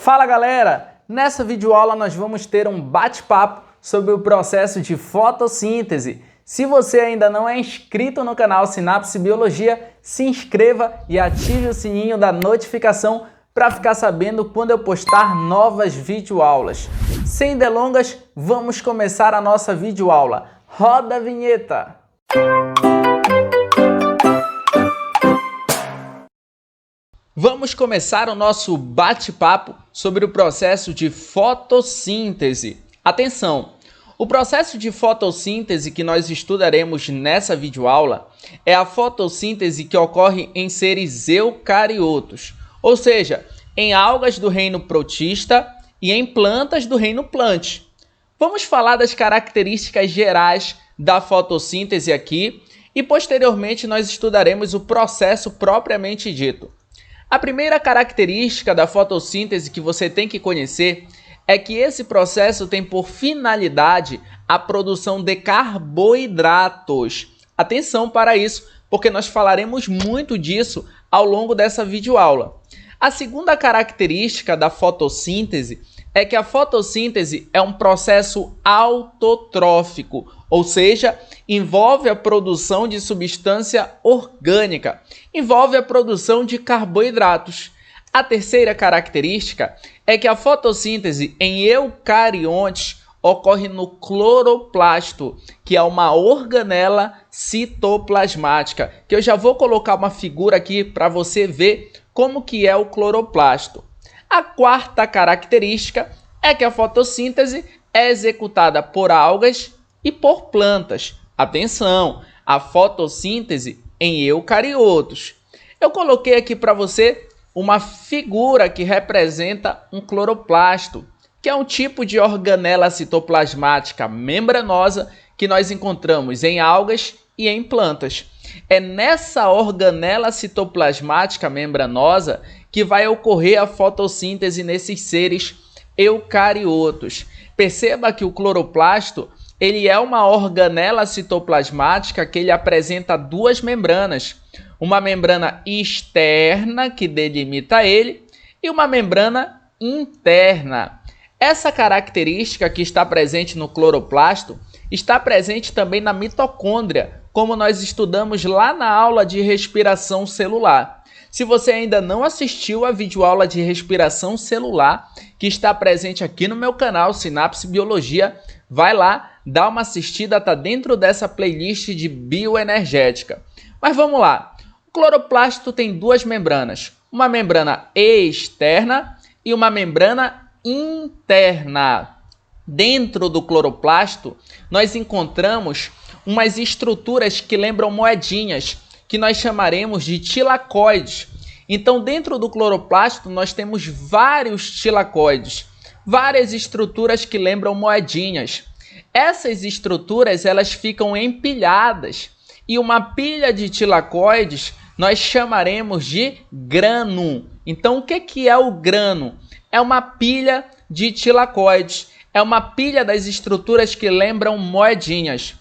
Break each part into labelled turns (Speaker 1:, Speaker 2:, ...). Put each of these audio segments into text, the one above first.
Speaker 1: Fala galera! Nessa videoaula nós vamos ter um bate-papo sobre o processo de fotossíntese. Se você ainda não é inscrito no canal Sinapse Biologia, se inscreva e ative o sininho da notificação para ficar sabendo quando eu postar novas videoaulas. Sem delongas, vamos começar a nossa videoaula. Roda a vinheta! Vamos começar o nosso bate-papo sobre o processo de fotossíntese. Atenção! O processo de fotossíntese que nós estudaremos nessa videoaula é a fotossíntese que ocorre em seres eucariotos, ou seja, em algas do reino protista e em plantas do reino plant. Vamos falar das características gerais da fotossíntese aqui e posteriormente nós estudaremos o processo propriamente dito. A primeira característica da fotossíntese que você tem que conhecer é que esse processo tem por finalidade a produção de carboidratos. Atenção para isso, porque nós falaremos muito disso ao longo dessa videoaula. A segunda característica da fotossíntese é que a fotossíntese é um processo autotrófico, ou seja, envolve a produção de substância orgânica, envolve a produção de carboidratos. A terceira característica é que a fotossíntese em eucariontes ocorre no cloroplasto, que é uma organela citoplasmática, que eu já vou colocar uma figura aqui para você ver como que é o cloroplasto. A quarta característica é que a fotossíntese é executada por algas e por plantas. Atenção, a fotossíntese em eucariotos. Eu coloquei aqui para você uma figura que representa um cloroplasto, que é um tipo de organela citoplasmática membranosa que nós encontramos em algas e em plantas. É nessa organela citoplasmática membranosa que vai ocorrer a fotossíntese nesses seres eucariotos. Perceba que o cloroplasto ele é uma organela citoplasmática que ele apresenta duas membranas. Uma membrana externa que delimita ele e uma membrana interna. Essa característica que está presente no cloroplasto está presente também na mitocôndria, como nós estudamos lá na aula de respiração celular. Se você ainda não assistiu a videoaula de respiração celular, que está presente aqui no meu canal Sinapse Biologia, vai lá, dá uma assistida, está dentro dessa playlist de bioenergética. Mas vamos lá. O cloroplasto tem duas membranas, uma membrana externa e uma membrana interna. Dentro do cloroplasto, nós encontramos umas estruturas que lembram moedinhas, que nós chamaremos de tilacoides. Então, dentro do cloroplasto, nós temos vários tilacoides, várias estruturas que lembram moedinhas. Essas estruturas, elas ficam empilhadas e uma pilha de tilacoides nós chamaremos de grano. Então, o que é o grano? É uma pilha de tilacoides, é uma pilha das estruturas que lembram moedinhas.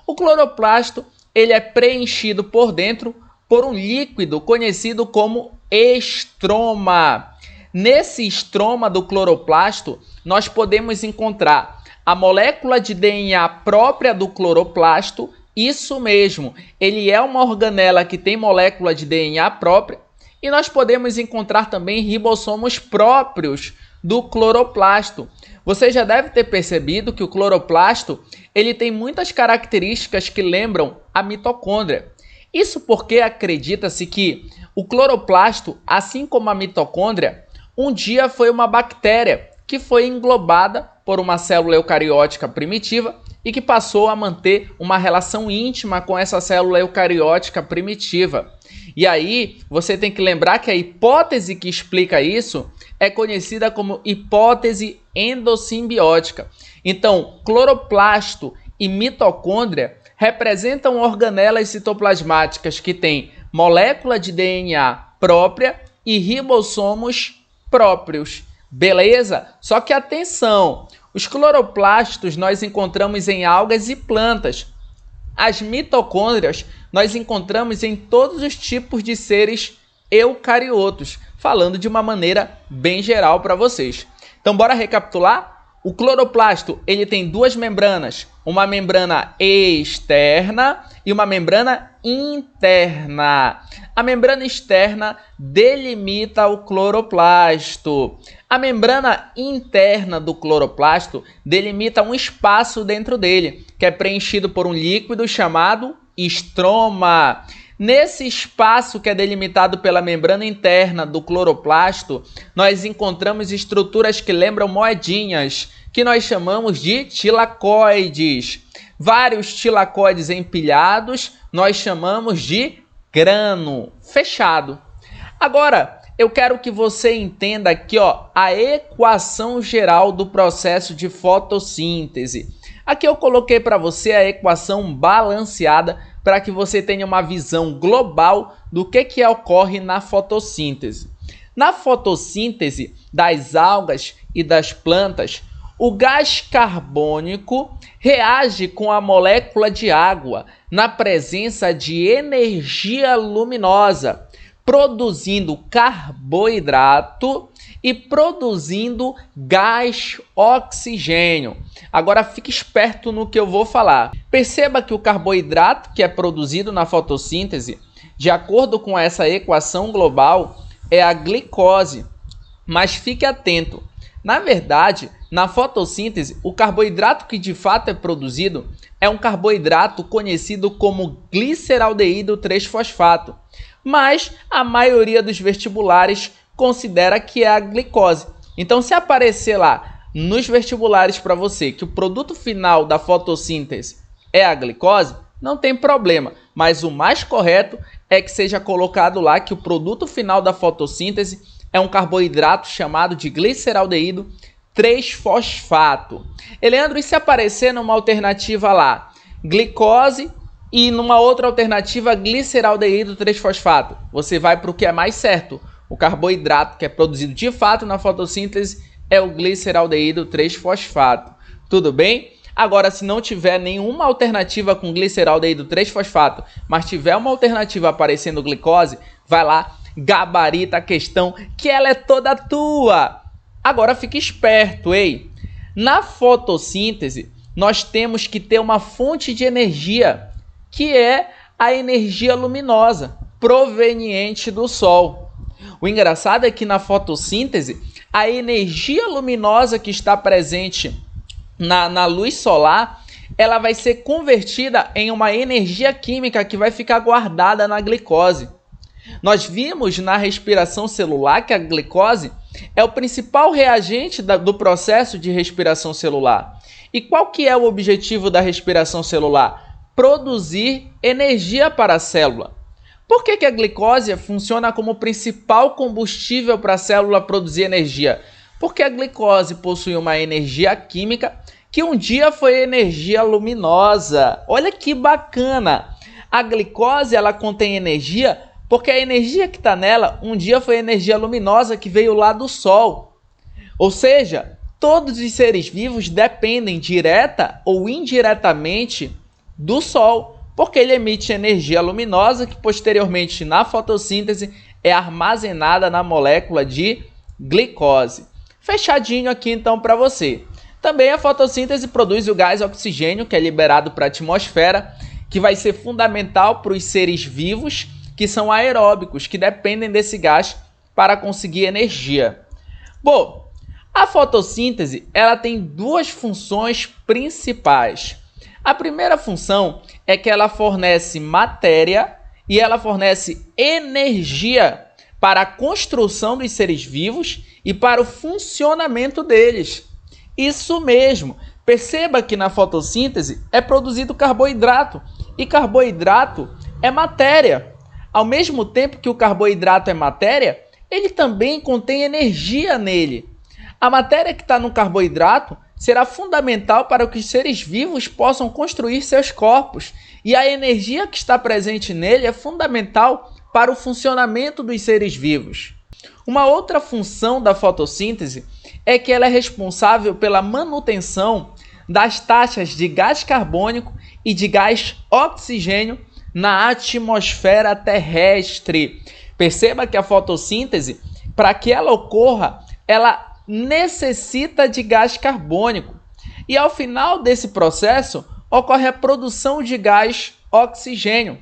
Speaker 1: O cloroplasto ele é preenchido por dentro por um líquido conhecido como estroma. Nesse estroma do cloroplasto, nós podemos encontrar a molécula de DNA própria do cloroplasto. Isso mesmo, ele é uma organela que tem molécula de DNA própria. E nós podemos encontrar também ribossomos próprios do cloroplasto. Você já deve ter percebido que o cloroplasto ele tem muitas características que lembram a mitocôndria. Isso porque acredita-se que o cloroplasto, assim como a mitocôndria, um dia foi uma bactéria que foi englobada por uma célula eucariótica primitiva e que passou a manter uma relação íntima com essa célula eucariótica primitiva. E aí, você tem que lembrar que a hipótese que explica isso é conhecida como hipótese endossimbiótica. Então, cloroplasto e mitocôndria representam organelas citoplasmáticas que têm molécula de DNA própria e ribossomos próprios. Beleza? Só que atenção, os cloroplastos nós encontramos em algas e plantas. As mitocôndrias nós encontramos em todos os tipos de seres eucariotos. falando de uma maneira bem geral para vocês. Então, bora recapitular? O cloroplasto, ele tem duas membranas, uma membrana externa e uma membrana interna. A membrana externa delimita o cloroplasto. A membrana interna do cloroplasto delimita um espaço dentro dele, que é preenchido por um líquido chamado estroma. Nesse espaço que é delimitado pela membrana interna do cloroplasto, nós encontramos estruturas que lembram moedinhas, que nós chamamos de tilacoides. Vários tilacoides empilhados, nós chamamos de grano fechado. Agora, eu quero que você entenda aqui, a equação geral do processo de fotossíntese. Aqui eu coloquei para você a equação balanceada para que você tenha uma visão global do que ocorre na fotossíntese. Na fotossíntese das algas e das plantas, o gás carbônico reage com a molécula de água na presença de energia luminosa, produzindo carboidrato e produzindo gás oxigênio. Agora fique esperto no que eu vou falar. Perceba que o carboidrato que é produzido na fotossíntese, de acordo com essa equação global, é a glicose. Mas fique atento. Na verdade, na fotossíntese, o carboidrato que de fato é produzido é um carboidrato conhecido como gliceraldeído 3-fosfato. Mas a maioria dos vestibulares considera que é a glicose. Então, se aparecer lá nos vestibulares para você que o produto final da fotossíntese é a glicose, não tem problema. Mas o mais correto é que seja colocado lá que o produto final da fotossíntese é um carboidrato chamado de gliceraldeído 3-fosfato. Leandro, e se aparecer numa alternativa lá, glicose, e numa outra alternativa, gliceraldeído 3-fosfato? Você vai para o que é mais certo. O carboidrato que é produzido de fato na fotossíntese é o gliceraldeído 3-fosfato. Tudo bem? Agora, se não tiver nenhuma alternativa com gliceraldeído 3-fosfato, mas tiver uma alternativa aparecendo glicose, vai lá, gabarita a questão, que ela é toda tua. Agora, fique esperto, ei! Na fotossíntese, nós temos que ter uma fonte de energia, que é a energia luminosa, proveniente do Sol. O engraçado é que na fotossíntese, a energia luminosa que está presente na luz solar, ela vai ser convertida em uma energia química que vai ficar guardada na glicose. Nós vimos na respiração celular que a glicose é o principal reagente do processo de respiração celular. E qual que é o objetivo da respiração celular? Produzir energia para a célula. Por que a glicose funciona como principal combustível para a célula produzir energia? Porque a glicose possui uma energia química que um dia foi energia luminosa. Olha que bacana! A glicose ela contém energia porque a energia que está nela um dia foi energia luminosa que veio lá do Sol. Ou seja, todos os seres vivos dependem direta ou indiretamente do Sol, porque ele emite energia luminosa que posteriormente na fotossíntese é armazenada na molécula de glicose. Fechadinho aqui então para você. Também a fotossíntese produz o gás oxigênio, que é liberado para a atmosfera, que vai ser fundamental para os seres vivos que são aeróbicos, que dependem desse gás para conseguir energia. Bom, a fotossíntese ela tem duas funções principais. A primeira função é que ela fornece matéria e ela fornece energia para a construção dos seres vivos e para o funcionamento deles. Isso mesmo. Perceba que na fotossíntese é produzido carboidrato e carboidrato é matéria. Ao mesmo tempo que o carboidrato é matéria, ele também contém energia nele. A matéria que está no carboidrato será fundamental para que os seres vivos possam construir seus corpos. E a energia que está presente nele é fundamental para o funcionamento dos seres vivos. Uma outra função da fotossíntese é que ela é responsável pela manutenção das taxas de gás carbônico e de gás oxigênio na atmosfera terrestre. Perceba que a fotossíntese para que ela ocorra, ela necessita de gás carbônico. E ao final desse processo, ocorre a produção de gás oxigênio.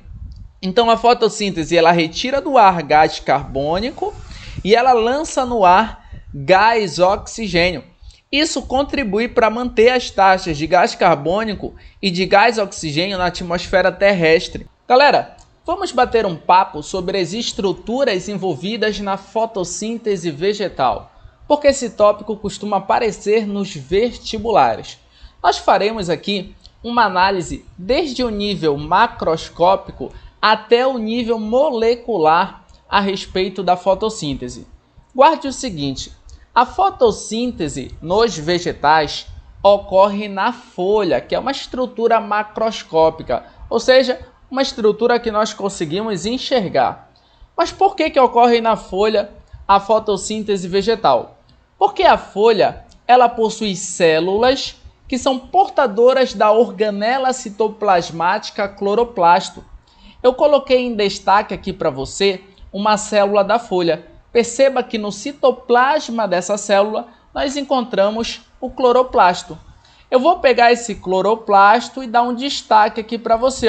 Speaker 1: Então a fotossíntese ela retira do ar gás carbônico e ela lança no ar gás oxigênio. Isso contribui para manter as taxas de gás carbônico e de gás oxigênio na atmosfera terrestre. Galera, vamos bater um papo sobre as estruturas envolvidas na fotossíntese vegetal, porque esse tópico costuma aparecer nos vestibulares. Nós faremos aqui uma análise desde o nível macroscópico até o nível molecular a respeito da fotossíntese. Guarde o seguinte: a fotossíntese nos vegetais ocorre na folha, que é uma estrutura macroscópica, ou seja, uma estrutura que nós conseguimos enxergar. Mas por que ocorre na folha a fotossíntese vegetal? Porque a folha ela possui células que são portadoras da organela citoplasmática cloroplasto. Eu coloquei em destaque aqui para você uma célula da folha. Perceba que no citoplasma dessa célula nós encontramos o cloroplasto. Eu vou pegar esse cloroplasto e dar um destaque aqui para você.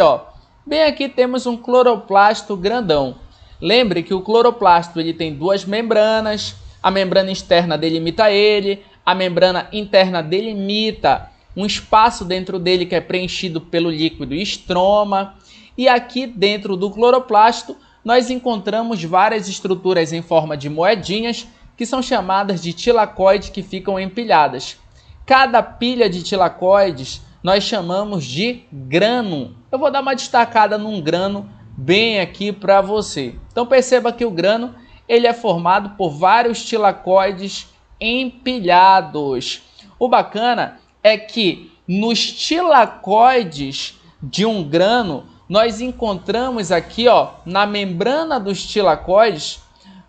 Speaker 1: Bem aqui temos um cloroplasto grandão. Lembre que o cloroplasto ele tem duas membranas. A membrana externa delimita ele, a membrana interna delimita um espaço dentro dele que é preenchido pelo líquido estroma. E aqui dentro do cloroplasto nós encontramos várias estruturas em forma de moedinhas que são chamadas de tilacoides que ficam empilhadas. Cada pilha de tilacoides nós chamamos de grano. Eu vou dar uma destacada num grano bem aqui para você. Então perceba que o grano ele é formado por vários tilacoides empilhados. O bacana é que nos tilacoides de um grano nós encontramos aqui, na membrana dos tilacoides,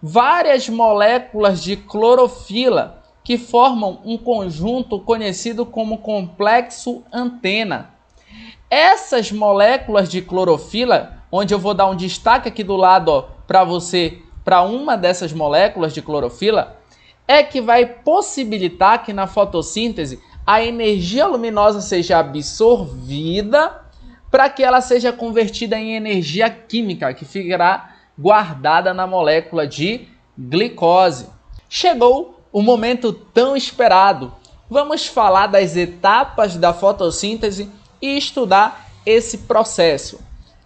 Speaker 1: várias moléculas de clorofila que formam um conjunto conhecido como complexo antena. Essas moléculas de clorofila, onde eu vou dar um destaque aqui do lado para você, para uma dessas moléculas de clorofila, é que vai possibilitar que na fotossíntese a energia luminosa seja absorvida para que ela seja convertida em energia química, que ficará guardada na molécula de glicose. Chegou o momento tão esperado. Vamos falar das etapas da fotossíntese e estudar esse processo.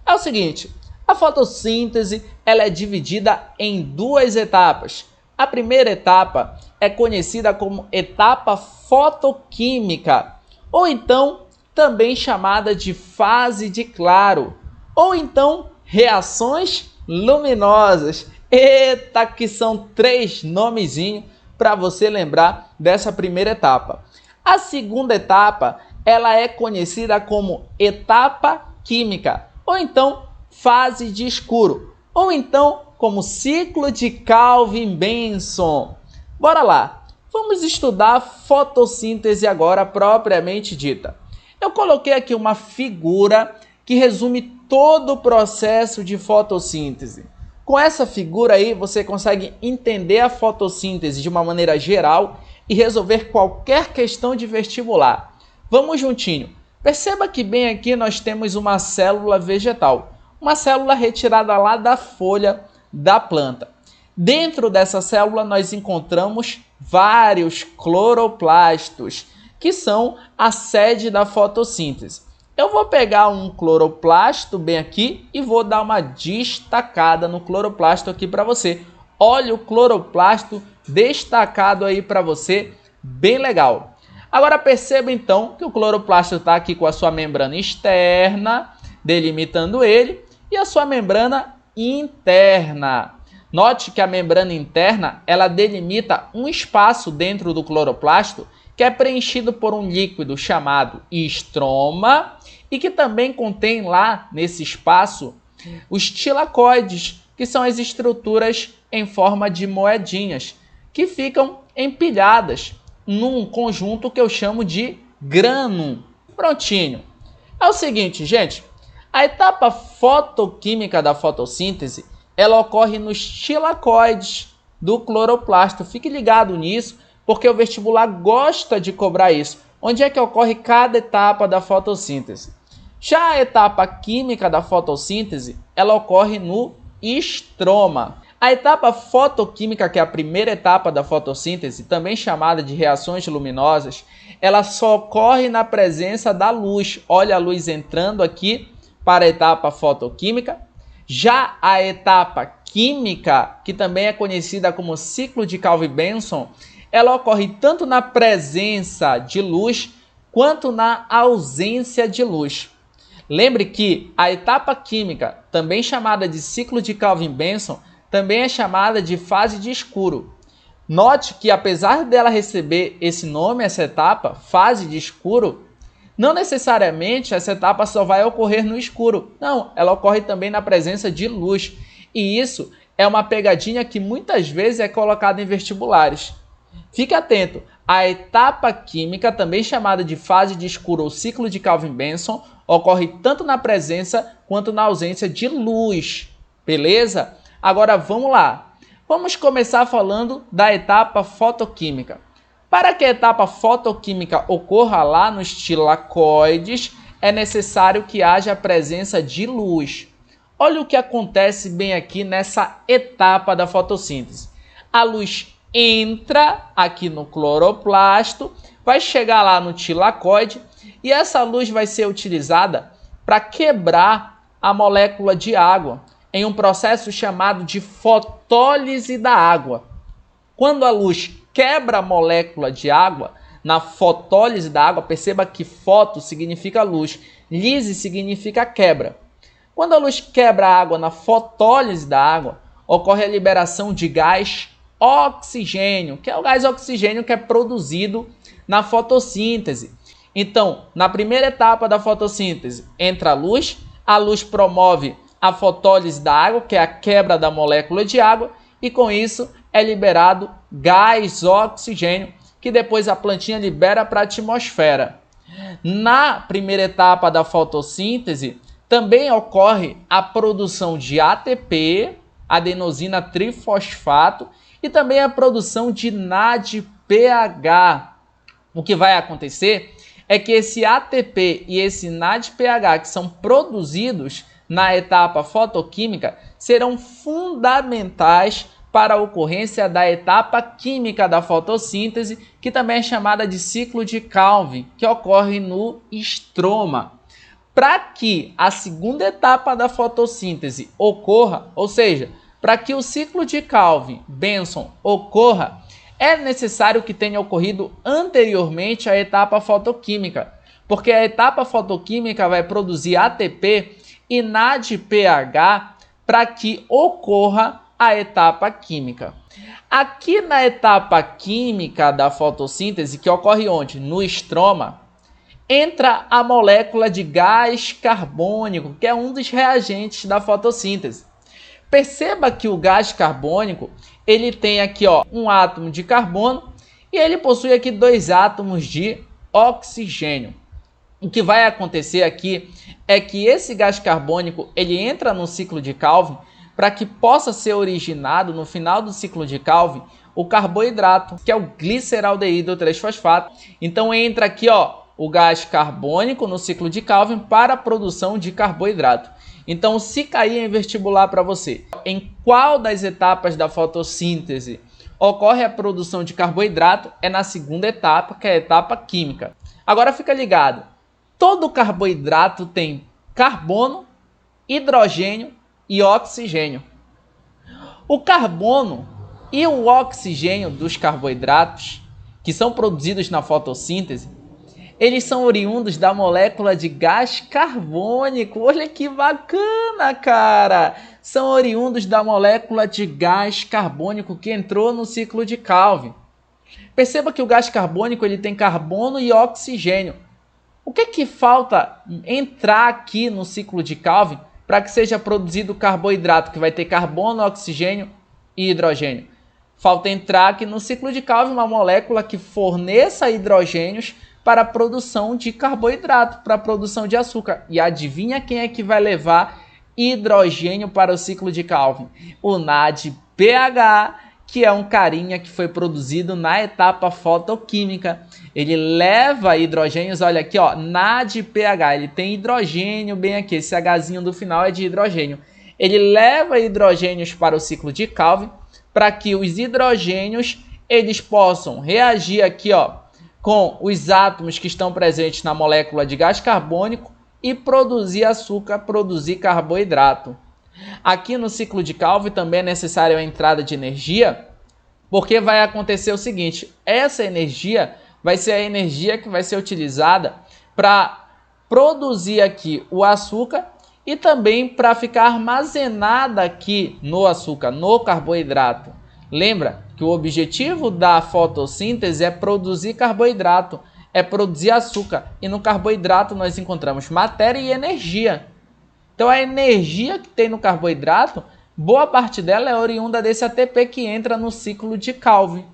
Speaker 1: É o seguinte, a fotossíntese ela é dividida em duas etapas. A primeira etapa é conhecida como etapa fotoquímica, ou então também chamada de fase de claro, ou então reações luminosas. Eita, que são 3 nomezinhos para você lembrar dessa primeira etapa. A segunda etapa, ela é conhecida como etapa química, ou então fase de escuro, ou então como ciclo de Calvin-Benson. Bora lá, vamos estudar fotossíntese agora propriamente dita. Eu coloquei aqui uma figura que resume todo o processo de fotossíntese. Com essa figura aí, você consegue entender a fotossíntese de uma maneira geral e resolver qualquer questão de vestibular. Vamos juntinho. Perceba que bem aqui nós temos uma célula vegetal, uma célula retirada lá da folha da planta. Dentro dessa célula nós encontramos vários cloroplastos, que são a sede da fotossíntese. Eu vou pegar um cloroplasto bem aqui e vou dar uma destacada no cloroplasto aqui para você. Olha o cloroplasto destacado aí para você, bem legal. Agora perceba então que o cloroplasto está aqui com a sua membrana externa, delimitando ele, e a sua membrana interna. Note que a membrana interna ela delimita um espaço dentro do cloroplasto que é preenchido por um líquido chamado estroma e que também contém lá nesse espaço os tilacoides, que são as estruturas em forma de moedinhas que ficam empilhadas num conjunto que eu chamo de grano. Prontinho. É o seguinte, gente, a etapa fotoquímica da fotossíntese ela ocorre nos tilacoides, do cloroplasto. Fique ligado nisso, porque o vestibular gosta de cobrar isso. Onde é que ocorre cada etapa da fotossíntese? Já a etapa química da fotossíntese, ela ocorre no estroma. A etapa fotoquímica, que é a primeira etapa da fotossíntese, também chamada de reações luminosas, ela só ocorre na presença da luz. Olha a luz entrando aqui para a etapa fotoquímica. Já a etapa química, que também é conhecida como ciclo de Calvin-Benson, ela ocorre tanto na presença de luz quanto na ausência de luz. Lembre que a etapa química, também chamada de ciclo de Calvin-Benson, também é chamada de fase de escuro. Note que, apesar dela receber esse nome, essa etapa, fase de escuro, não necessariamente essa etapa só vai ocorrer no escuro. Não, ela ocorre também na presença de luz. E isso é uma pegadinha que muitas vezes é colocada em vestibulares. Fique atento, a etapa química, também chamada de fase de escuro ou ciclo de Calvin-Benson, ocorre tanto na presença quanto na ausência de luz. Beleza? Agora vamos lá. Vamos começar falando da etapa fotoquímica. Para que a etapa fotoquímica ocorra lá nos tilacoides, é necessário que haja a presença de luz. Olha o que acontece bem aqui nessa etapa da fotossíntese. A luz entra aqui no cloroplasto, vai chegar lá no tilacoide e essa luz vai ser utilizada para quebrar a molécula de água em um processo chamado de fotólise da água. Quando a luz quebra a molécula de água, na fotólise da água, perceba que foto significa luz, lise significa quebra. Quando a luz quebra a água na fotólise da água, ocorre a liberação de gás oxigênio, que é o gás oxigênio que é produzido na fotossíntese. Então, na primeira etapa da fotossíntese, entra a luz promove a fotólise da água, que é a quebra da molécula de água, e com isso é liberado gás oxigênio, que depois a plantinha libera para a atmosfera. Na primeira etapa da fotossíntese, também ocorre a produção de ATP, adenosina trifosfato, e também a produção de NADPH. O que vai acontecer é que esse ATP e esse NADPH, que são produzidos na etapa fotoquímica, serão fundamentais para a ocorrência da etapa química da fotossíntese, que também é chamada de ciclo de Calvin, que ocorre no estroma. Para que a segunda etapa da fotossíntese ocorra, ou seja, para que o ciclo de Calvin-Benson ocorra, é necessário que tenha ocorrido anteriormente a etapa fotoquímica, porque a etapa fotoquímica vai produzir ATP e NADPH para que ocorra a etapa química. Aqui na etapa química da fotossíntese, que ocorre onde? No estroma, entra a molécula de gás carbônico, que é um dos reagentes da fotossíntese. Perceba que o gás carbônico, ele tem aqui um átomo de carbono e ele possui aqui 2 átomos de oxigênio. O que vai acontecer aqui é que esse gás carbônico ele entra no ciclo de Calvin para que possa ser originado no final do ciclo de Calvin o carboidrato, que é o gliceraldeído 3-fosfato. Então entra aqui o gás carbônico no ciclo de Calvin para a produção de carboidrato. Então, se cair em vestibular para você, em qual das etapas da fotossíntese ocorre a produção de carboidrato, é na segunda etapa, que é a etapa química. Agora fica ligado, todo carboidrato tem carbono, hidrogênio e oxigênio. O carbono e o oxigênio dos carboidratos, que são produzidos na fotossíntese, eles são oriundos da molécula de gás carbônico. Olha que bacana, cara! São oriundos da molécula de gás carbônico que entrou no ciclo de Calvin. Perceba que o gás carbônico ele tem carbono e oxigênio. O que falta entrar aqui no ciclo de Calvin para que seja produzido carboidrato, que vai ter carbono, oxigênio e hidrogênio? Falta entrar aqui no ciclo de Calvin uma molécula que forneça hidrogênios para a produção de carboidrato, para a produção de açúcar. E adivinha quem é que vai levar hidrogênio para o ciclo de Calvin? O NADPH que é um carinha que foi produzido na etapa fotoquímica. Ele leva hidrogênios, olha aqui, ó, NADPH, ele tem hidrogênio bem aqui, esse Hzinho do final é de hidrogênio. Ele leva hidrogênios para o ciclo de Calvin, para que os hidrogênios eles possam reagir aqui, ó, com os átomos que estão presentes na molécula de gás carbônico e produzir açúcar, produzir carboidrato. Aqui no ciclo de Calvin também é necessária a entrada de energia, porque vai acontecer o seguinte, essa energia vai ser a energia que vai ser utilizada para produzir aqui o açúcar e também para ficar armazenada aqui no açúcar, no carboidrato. Lembra que o objetivo da fotossíntese é produzir carboidrato, é produzir açúcar, e no carboidrato nós encontramos matéria e energia. Então a energia que tem no carboidrato, boa parte dela é oriunda desse ATP que entra no ciclo de Calvin.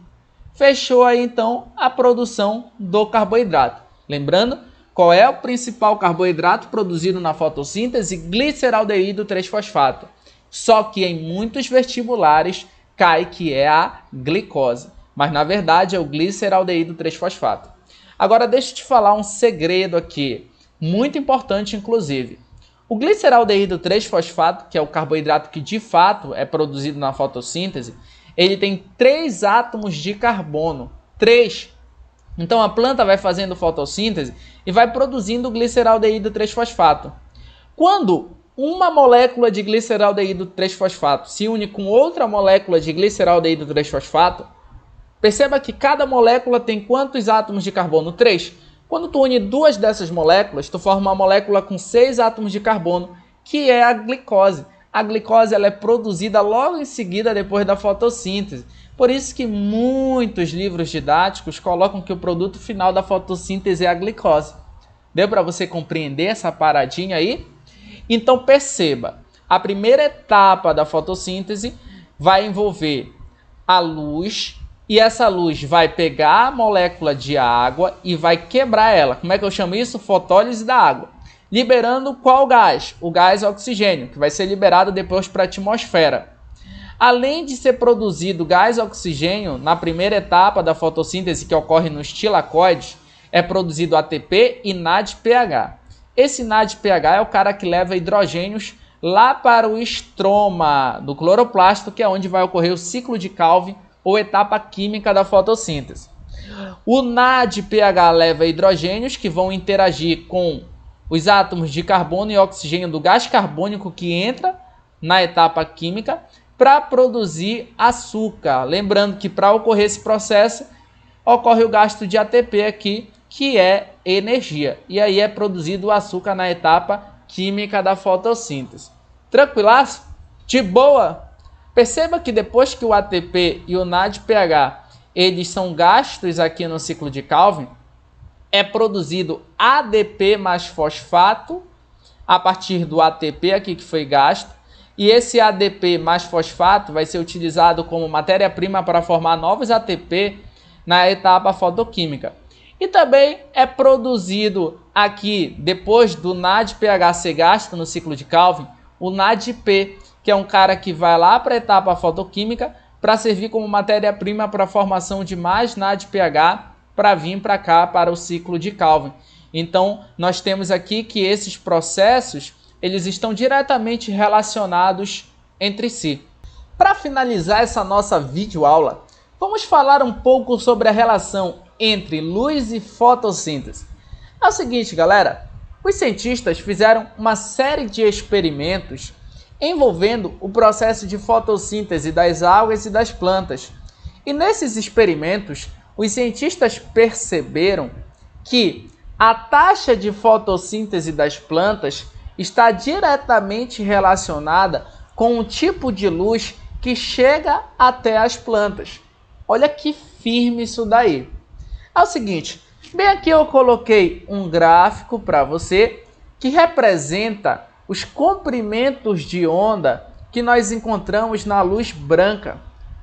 Speaker 1: Fechou aí então a produção do carboidrato. Lembrando, qual é o principal carboidrato produzido na fotossíntese? Gliceraldeído 3-fosfato. Só que em muitos vestibulares cai que é a glicose, mas na verdade é o gliceraldeído 3-fosfato. Agora deixa eu te falar um segredo aqui, muito importante inclusive. O gliceraldeído 3-fosfato, que é o carboidrato que de fato é produzido na fotossíntese, ele tem 3 átomos de carbono. 3. Então a planta vai fazendo fotossíntese e vai produzindo o gliceraldeído 3-fosfato. Quando uma molécula de gliceraldeído 3-fosfato se une com outra molécula de gliceraldeído 3-fosfato, perceba que cada molécula tem quantos átomos de carbono? 3. Quando tu une 2 dessas moléculas, tu forma uma molécula com 6 átomos de carbono, que é a glicose. A glicose ela é produzida logo em seguida depois da fotossíntese. Por isso que muitos livros didáticos colocam que o produto final da fotossíntese é a glicose. Deu para você compreender essa paradinha aí? Então perceba, a primeira etapa da fotossíntese vai envolver a luz, e essa luz vai pegar a molécula de água e vai quebrar ela. Como é que eu chamo isso? Fotólise da água. Liberando qual gás? O gás oxigênio, que vai ser liberado depois para a atmosfera. Além de ser produzido gás oxigênio na primeira etapa da fotossíntese, que ocorre nos tilacoides, é produzido ATP e NADPH. Esse NADPH é o cara que leva hidrogênios lá para o estroma do cloroplasto, que é onde vai ocorrer o ciclo de Calvin, ou etapa química da fotossíntese. O NADPH leva hidrogênios que vão interagir com os átomos de carbono e oxigênio do gás carbônico que entra na etapa química para produzir açúcar. Lembrando que para ocorrer esse processo, ocorre o gasto de ATP aqui, que é energia. E aí é produzido o açúcar na etapa química da fotossíntese. Tranquilaço? De boa? Perceba que depois que o ATP e o NADPH eles são gastos aqui no ciclo de Calvin, é produzido ADP mais fosfato a partir do ATP aqui que foi gasto, e esse ADP mais fosfato vai ser utilizado como matéria-prima para formar novos ATP na etapa fotoquímica. E também é produzido aqui, depois do NADPH ser gasto no ciclo de Calvin, o NADP, que é um cara que vai lá para a etapa fotoquímica para servir como matéria-prima para a formação de mais NADPH para vir para cá, para o ciclo de Calvin. Então, nós temos aqui que esses processos eles estão diretamente relacionados entre si. Para finalizar essa nossa videoaula, vamos falar um pouco sobre a relação entre luz e fotossíntese. É o seguinte, galera, os cientistas fizeram uma série de experimentos envolvendo o processo de fotossíntese das algas e das plantas. E nesses experimentos, os cientistas perceberam que a taxa de fotossíntese das plantas está diretamente relacionada com o tipo de luz que chega até as plantas. Olha que firme isso daí. É o seguinte, bem aqui eu coloquei um gráfico para você que representa os comprimentos de onda que nós encontramos na luz branca.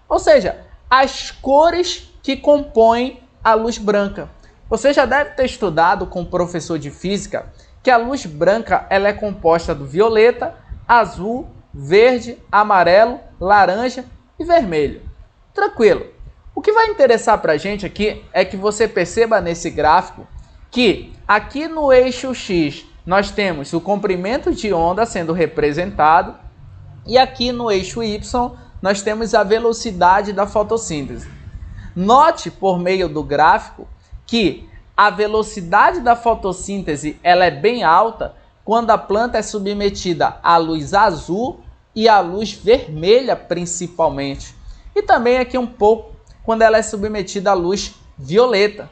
Speaker 1: Ou seja, as cores que compõem a luz branca. Você já deve ter estudado com o professor de física que a luz branca ela é composta do violeta, azul, verde, amarelo, laranja e vermelho. tranquilo. O que vai interessar para a gente aqui é que você perceba nesse gráfico que aqui no eixo X nós temos o comprimento de onda sendo representado e aqui no eixo Y nós temos a velocidade da fotossíntese. Note por meio do gráfico que a velocidade da fotossíntese ela é bem alta quando a planta é submetida à luz azul e à luz vermelha principalmente. E também aqui um pouco quando ela é submetida à luz violeta.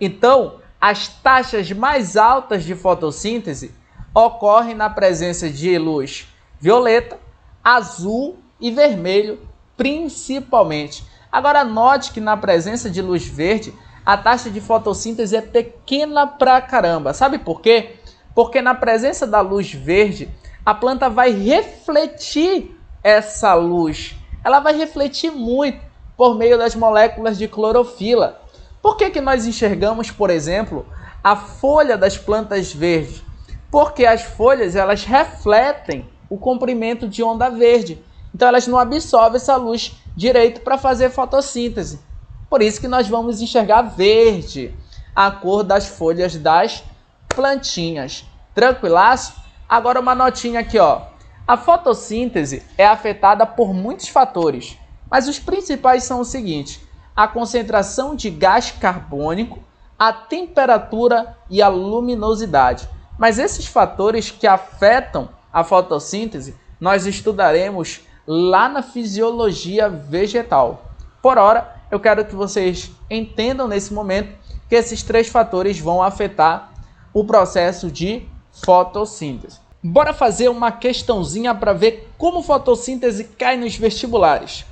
Speaker 1: Então, as taxas mais altas de fotossíntese ocorrem na presença de luz violeta, azul e vermelho principalmente. Agora note que na presença de luz verde, a taxa de fotossíntese é pequena pra caramba. Sabe por quê? Porque na presença da luz verde, a planta vai refletir essa luz. Ela vai refletir muito por meio das moléculas de clorofila. Por que nós enxergamos, por exemplo, a folha das plantas verdes? Porque as folhas elas refletem o comprimento de onda verde. Então elas não absorvem essa luz direito para fazer fotossíntese. Por isso que nós vamos enxergar verde a cor das folhas das plantinhas. Tranquilaço? Agora uma notinha aqui, ó. A fotossíntese é afetada por muitos fatores, mas os principais são o seguinte: a concentração de gás carbônico, a temperatura e a luminosidade. Mas esses fatores que afetam a fotossíntese, nós estudaremos lá na fisiologia vegetal. Por ora, eu quero que vocês entendam nesse momento que esses três fatores vão afetar o processo de fotossíntese. Bora fazer uma questãozinha para ver como fotossíntese cai nos vestibulares.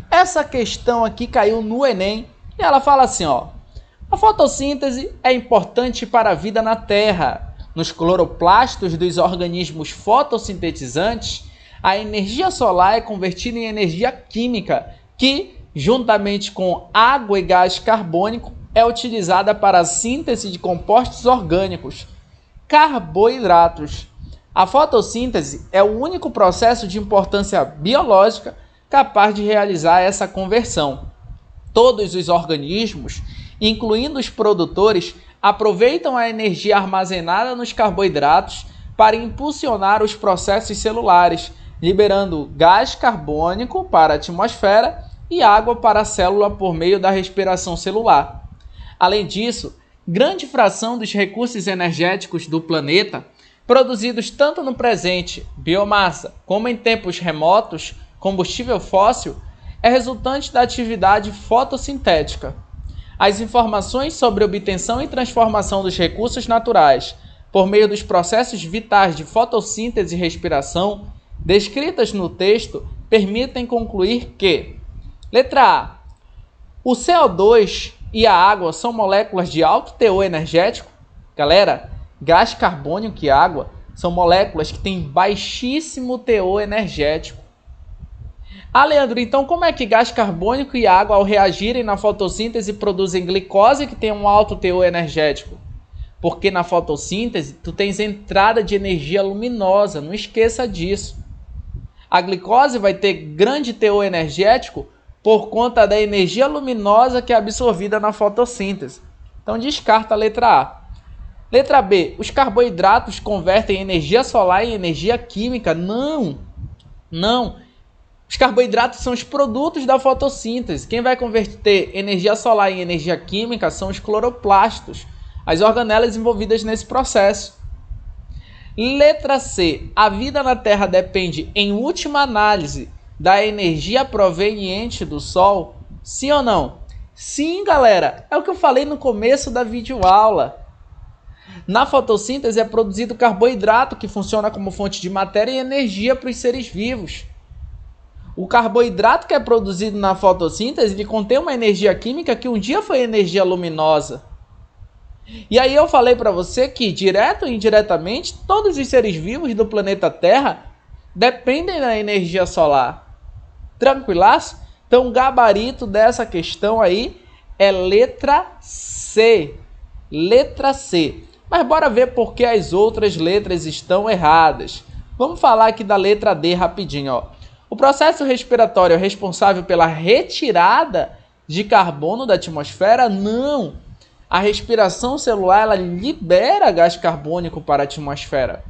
Speaker 1: Essa questão aqui caiu no Enem e ela fala assim, ó: a fotossíntese é importante para a vida na Terra. Nos cloroplastos dos organismos fotossintetizantes, a energia solar é convertida em energia química que, juntamente com água e gás carbônico, é utilizada para a síntese de compostos orgânicos, carboidratos. A fotossíntese é o único processo de importância biológica capaz de realizar essa conversão. Todos os organismos, incluindo os produtores, aproveitam a energia armazenada nos carboidratos para impulsionar os processos celulares, liberando gás carbônico para a atmosfera e água para a célula por meio da respiração celular. Além disso, grande fração dos recursos energéticos do planeta, produzidos tanto no presente, biomassa, como em tempos remotos, combustível fóssil, é resultante da atividade fotossintética. As informações sobre obtenção e transformação dos recursos naturais por meio dos processos vitais de fotossíntese e respiração, descritas no texto, permitem concluir que: letra A. O CO2 e a água são moléculas de alto teor energético. Galera, gás carbônico e água são moléculas que têm baixíssimo teor energético. Ah, Leandro, então como é que gás carbônico e água, ao reagirem na fotossíntese, produzem glicose que tem um alto teor energético? Porque na fotossíntese, tu tens entrada de energia luminosa, não esqueça disso. A glicose vai ter grande teor energético por conta da energia luminosa que é absorvida na fotossíntese. Então descarta a letra A. Letra B. Os carboidratos convertem energia solar em energia química. Não. Os carboidratos são os produtos da fotossíntese. Quem vai converter energia solar em energia química são os cloroplastos, as organelas envolvidas nesse processo. Letra C. A vida na Terra depende, em última análise, da energia proveniente do Sol? Sim ou não? Sim, galera. É o que eu falei no começo da videoaula. Na fotossíntese é produzido carboidrato, que funciona como fonte de matéria e energia para os seres vivos. O carboidrato que é produzido na fotossíntese, ele contém uma energia química que um dia foi energia luminosa. E aí eu falei para você que, direto ou indiretamente, todos os seres vivos do planeta Terra dependem da energia solar. Tranquilaço? Então o gabarito dessa questão aí é letra C. Letra C. Mas bora ver por que as outras letras estão erradas. Vamos falar aqui da letra D rapidinho, ó. O processo respiratório é responsável pela retirada de carbono da atmosfera? Não. A respiração celular ela libera gás carbônico para a atmosfera.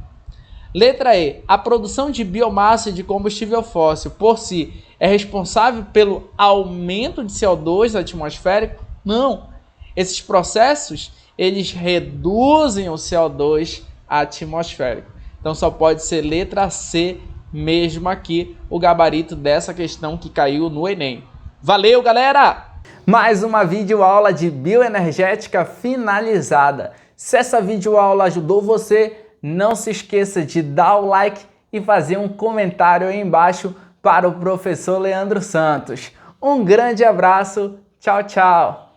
Speaker 1: Letra E. A produção de biomassa e de combustível fóssil por si é responsável pelo aumento de CO2 atmosférico? Não. Esses processos eles reduzem o CO2 atmosférico. Então só pode ser letra C mesmo aqui, o gabarito dessa questão que caiu no Enem. Valeu, galera! Mais uma videoaula de bioenergética finalizada. Se essa videoaula ajudou você, não se esqueça de dar o like e fazer um comentário aí embaixo para o professor Leandro Santos. Um grande abraço, tchau, tchau!